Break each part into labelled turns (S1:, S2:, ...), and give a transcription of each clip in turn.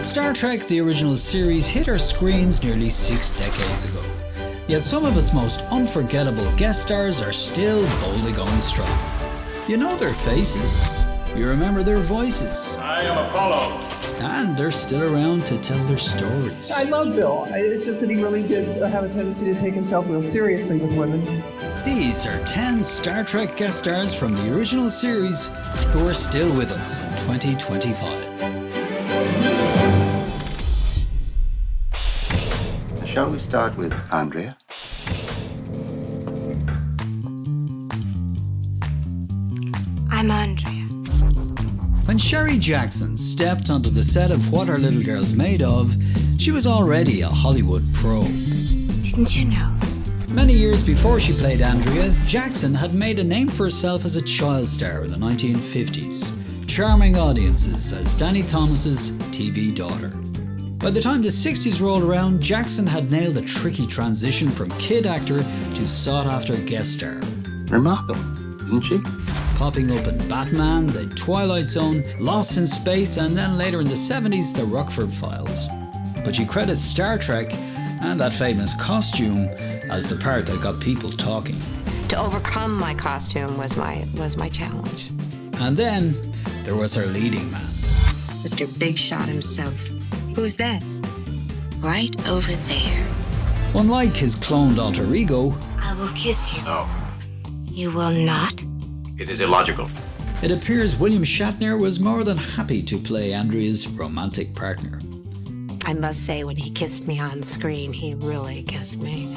S1: Star Trek, the original series, hit our screens nearly 6 decades ago. Yet some of its most unforgettable guest stars are still boldly going strong. You know their faces, you remember their voices.
S2: I am Apollo.
S1: And they're still around to tell their stories.
S3: I love Bill. It's just that he really did have a tendency to take himself real seriously with women.
S1: These are 10 Star Trek guest stars from the original series who are still with us in 2025.
S4: Shall we start with Andrea?
S5: I'm Andrea.
S1: When Sherry Jackson stepped onto the set of What Our Little Girl's Made Of, she was already a Hollywood pro.
S5: Didn't you know?
S1: Many years before she played Andrea, Jackson had made a name for herself as a child star in the 1950s, charming audiences as Danny Thomas's TV daughter. By the time the 60s rolled around, Jackson had nailed a tricky transition from kid actor to sought-after guest star.
S4: Remarkable, isn't she?
S1: Popping up in Batman, The Twilight Zone, Lost in Space, and then later in the 70s, The Rockford Files. But she credits Star Trek and that famous costume as the part that got people talking.
S5: To overcome my costume was my challenge.
S1: And then there was her leading man.
S6: Mr. Big Shot himself. Who's that? Right over there.
S1: Unlike his cloned alter ego,
S5: I will kiss you.
S2: No,
S5: You will not?
S2: it is illogical.
S1: it appears William Shatner was more than happy to play Andrea's romantic partner.
S5: I must say, when he kissed me on screen, he really kissed me.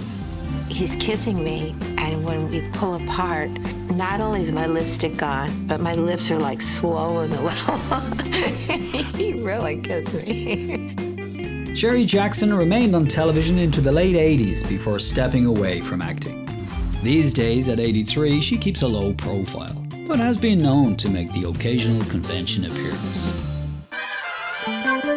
S5: He's kissing me, and when we pull apart, not only is my lipstick gone, but my lips are like swollen a little. He really kissed me.
S1: Sherry Jackson remained on television into the late 80s before stepping away from acting. These days, at 83, she keeps a low profile, but has been known to make the occasional convention appearance.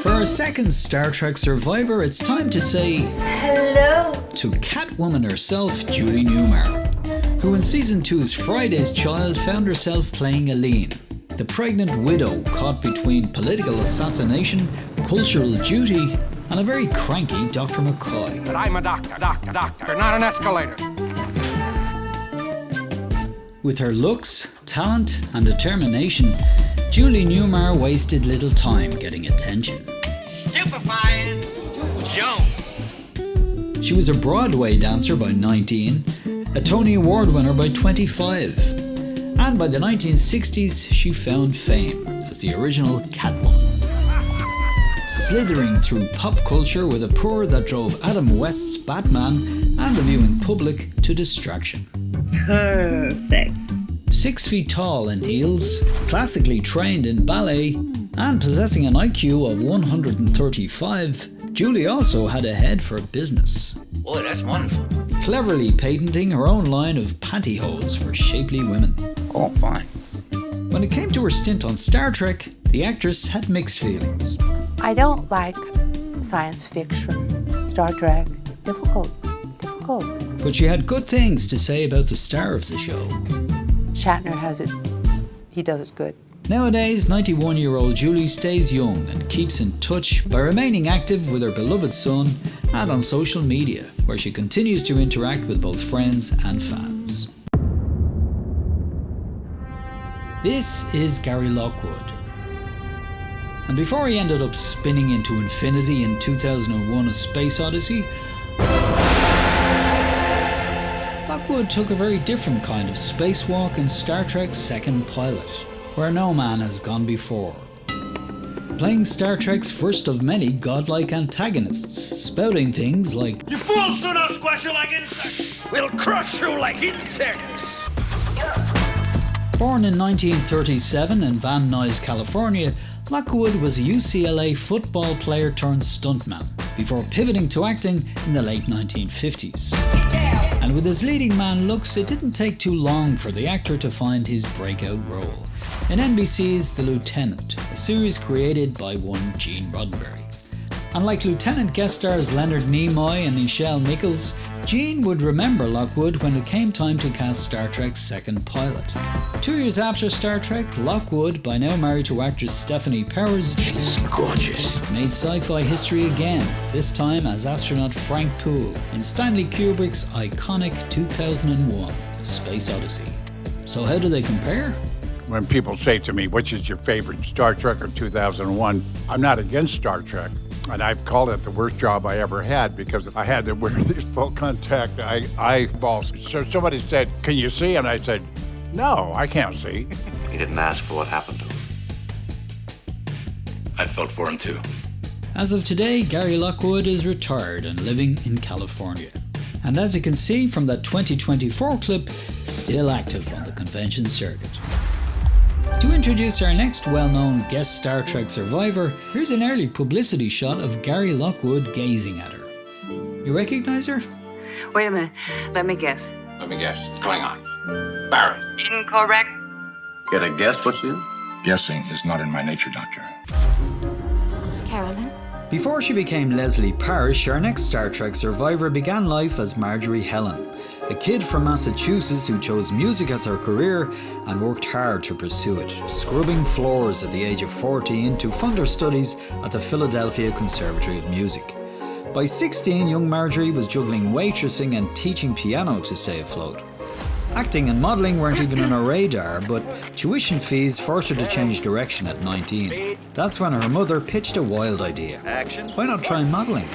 S1: For our second Star Trek survivor, it's time to say hello to Catwoman herself, Julie Newmar, who in Season 2's Friday's Child found herself playing Eleen, the pregnant widow caught between political assassination, cultural duty, and a very cranky Dr. McCoy.
S7: But I'm a doctor, not an escalator.
S1: With her looks, talent, and determination, Julie Newmar wasted little time getting attention.
S7: Stupefying Joan.
S1: She was a Broadway dancer by 19, a Tony Award winner by 25, and by the 1960s she found fame as the original Catwoman. Slithering through pop culture with a pour that drove Adam West's Batman and the viewing public to distraction.
S8: Perfect.
S1: 6 feet tall in heels, classically trained in ballet, and possessing an IQ of 135, Julie also had a head for business.
S7: Boy, that's wonderful.
S1: Cleverly patenting her own line of pantyhose for shapely women.
S7: Oh, fine.
S1: When it came to her stint on Star Trek, the actress had mixed feelings.
S8: I don't like science fiction. Star Trek. Difficult.
S1: But she had good things to say about the star of the show.
S8: Shatner has it. He does it good.
S1: Nowadays, 91-year-old Julie stays young and keeps in touch by remaining active with her beloved son and on social media, where she continues to interact with both friends and fans. This is Gary Lockwood. And before he ended up spinning into infinity in 2001: A Space Odyssey, Lockwood took a very different kind of spacewalk in Star Trek's second pilot, where no man has gone before. Playing Star Trek's first of many godlike antagonists, spouting things like,
S7: You fools do not squash you like insects. We'll crush you like insects.
S1: Born in 1937 in Van Nuys, California, Lockwood was a UCLA football player turned stuntman before pivoting to acting in the late 1950s. And with his leading man looks, it didn't take too long for the actor to find his breakout role in NBC's The Lieutenant, a series created by one Gene Roddenberry. And like Lieutenant guest stars Leonard Nimoy and Nichelle Nichols, Jean would remember Lockwood when it came time to cast Star Trek's second pilot. 2 years after Star Trek, Lockwood, by now married to actress Stephanie Powers,
S7: She's gorgeous.
S1: made sci-fi history again, this time as astronaut Frank Poole in Stanley Kubrick's iconic 2001, A Space Odyssey. So how do they compare?
S9: When people say to me, which is your favorite, Star Trek or 2001, I'm not against Star Trek. And I've called it the worst job I ever had because I had to wear these full contact eyeballs. So somebody said, can you see? And I said, no, I can't see.
S2: He didn't ask for what happened to him. I felt for him too.
S1: As of today, Gary Lockwood is retired and living in California. And as you can see from that 2024 clip, still active on the convention circuit. To introduce our next well-known guest Star Trek survivor, here's an early publicity shot of Gary Lockwood gazing at her. You recognise her?
S8: Wait a minute. Let me guess.
S2: Let me guess. What's going on? Barry.
S8: Incorrect.
S4: Get a guess what you?
S9: Guessing is not in my nature, Doctor.
S6: Carolyn?
S1: Before she became Leslie Parrish, our next Star Trek survivor began life as Marjorie Helen, a kid from Massachusetts who chose music as her career and worked hard to pursue it, scrubbing floors at the age of 14 to fund her studies at the Philadelphia Conservatory of Music. By 16, young Marjorie was juggling waitressing and teaching piano to stay afloat. Acting and modelling weren't even on her radar, but tuition fees forced her to change direction at 19. That's when her mother pitched a wild idea. Why not try modelling?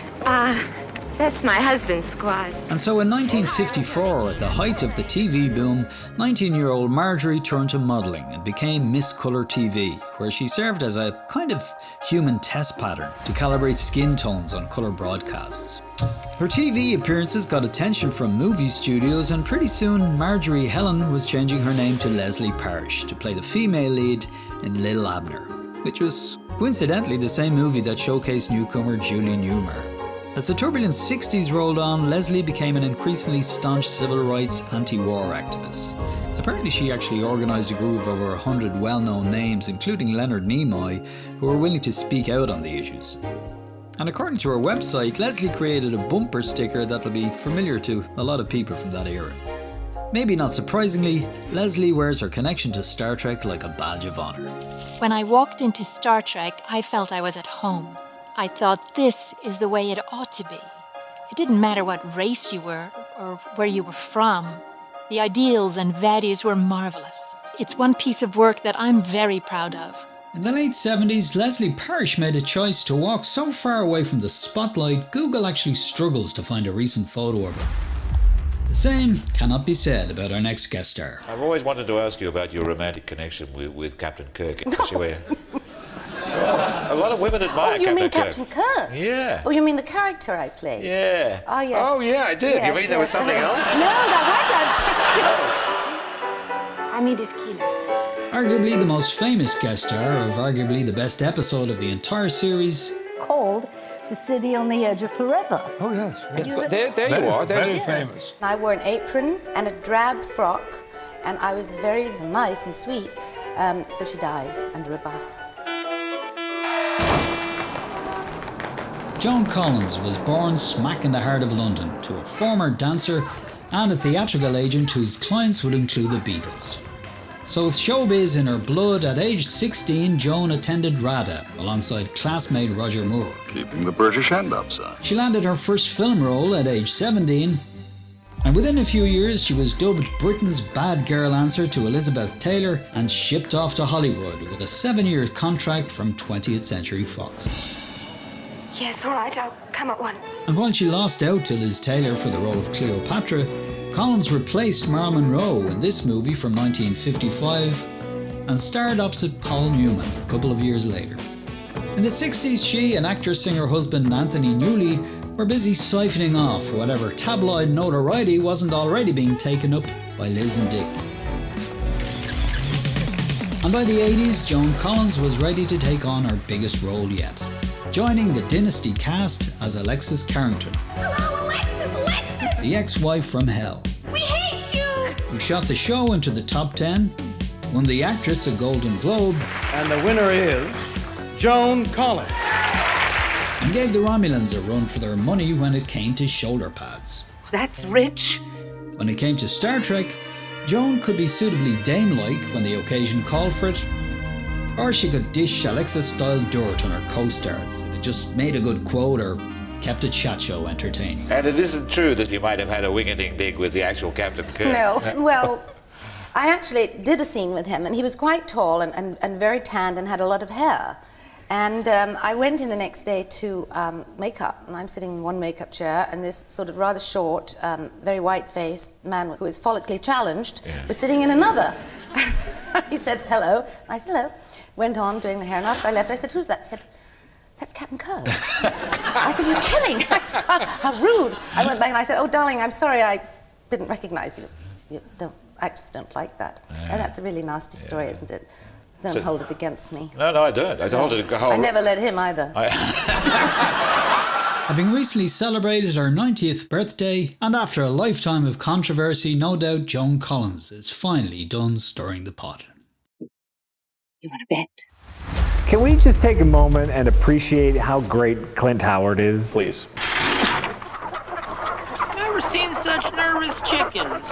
S6: That's my husband's squad.
S1: And so in 1954, at the height of the TV boom, 19-year-old Marjorie turned to modelling and became Miss Colour TV, where she served as a kind of human test pattern to calibrate skin tones on colour broadcasts. Her TV appearances got attention from movie studios, and pretty soon Marjorie Helen was changing her name to Leslie Parrish to play the female lead in Little Abner, which was coincidentally the same movie that showcased newcomer Julie Newmar. As the turbulent 60s rolled on, Leslie became an increasingly staunch civil rights anti-war activist. Apparently she actually organised a group of over 100 well-known names, including Leonard Nimoy, who were willing to speak out on the issues. And according to her website, Leslie created a bumper sticker that will be familiar to a lot of people from that era. Maybe not surprisingly, Leslie wears her connection to Star Trek like a badge of honour.
S10: When I walked into Star Trek, I felt I was at home. I thought this is the way it ought to be. It didn't matter what race you were or where you were from. The ideals and values were marvelous. It's one piece of work that I'm very proud of.
S1: In the late 70s, Leslie Parrish made a choice to walk so far away from the spotlight, Google actually struggles to find a recent photo of her. The same cannot be said about our next guest star.
S11: I've always wanted to ask you about your romantic connection with Captain Kirk. Well, a lot of women admire Captain Kirk.
S12: Oh, you mean Captain Kirk?
S11: Yeah.
S12: Oh, you mean the character I played?
S11: Yeah.
S12: Oh, yes.
S11: Oh, yeah, I did.
S12: Yes,
S11: You mean there was something else?
S12: No, that
S11: wasn't.
S10: I'm Edith Keeler.
S1: Arguably the most famous guest star of arguably the best episode of the entire series.
S12: Called The City on the Edge of Forever.
S13: Oh, yes.
S11: There you are.
S13: Very famous.
S12: I wore an apron and a drab frock, and I was very nice and sweet. So she dies under a bus.
S1: Joan Collins was born smack in the heart of London to a former dancer and a theatrical agent whose clients would include the Beatles. So with showbiz in her blood, at age 16, Joan attended RADA alongside classmate Roger Moore.
S13: Keeping the British hand up, sir.
S1: She landed her first film role at age 17, and within a few years she was dubbed Britain's bad girl answer to Elizabeth Taylor and shipped off to Hollywood with a 7-year contract from 20th Century Fox.
S6: Yes, all right, I'll come at once.
S1: And while she lost out to Liz Taylor for the role of Cleopatra, Collins replaced Marilyn Monroe in this movie from 1955 and starred opposite Paul Newman a couple of years later. In the 60s, she and actor-singer husband Anthony Newley were busy siphoning off whatever tabloid notoriety wasn't already being taken up by Liz and Dick. And by the 80s, Joan Collins was ready to take on her biggest role yet, joining the Dynasty cast as Alexis Carrington.
S6: Hello, Alexis!
S1: The ex-wife from hell.
S6: We hate you!
S1: Who shot the show into the top 10, won the actress a Golden Globe,
S14: and the winner is Joan Collins.
S1: and gave the Romulans a run for their money when it came to shoulder pads.
S6: That's rich.
S1: When it came to Star Trek, Joan could be suitably dame-like when the occasion called for it, or she could dish Alexa-style dirt on her co-stars if it just made a good quote or kept a chat show entertaining.
S11: And it isn't true that you might have had a wing-a-ding-ding with the actual Captain Kirk.
S12: No, well, I actually did a scene with him, and he was quite tall and very tanned and had a lot of hair. And I went in the next day to makeup, and I'm sitting in one makeup chair, and this sort of rather short, very white-faced man who was follically challenged was sitting in another. He said, hello. And I said, hello. Went on doing the hair, and after I left, I said, who's that? He said, that's Captain Kirk. I said, you're kidding. I said, how rude. I went back and I said, oh, darling, I'm sorry, I didn't recognize you. Actors don't like that. And that's a really nasty story, isn't it? Don't hold it against me.
S11: No, I don't. I
S12: never let him either.
S1: Having recently celebrated her 90th birthday, and after a lifetime of controversy, no doubt Joan Collins is finally done stirring the pot.
S6: You want to bet?
S14: Can we just take a moment and appreciate how great Clint Howard is?
S15: Please.
S7: Never seen such nervous chickens.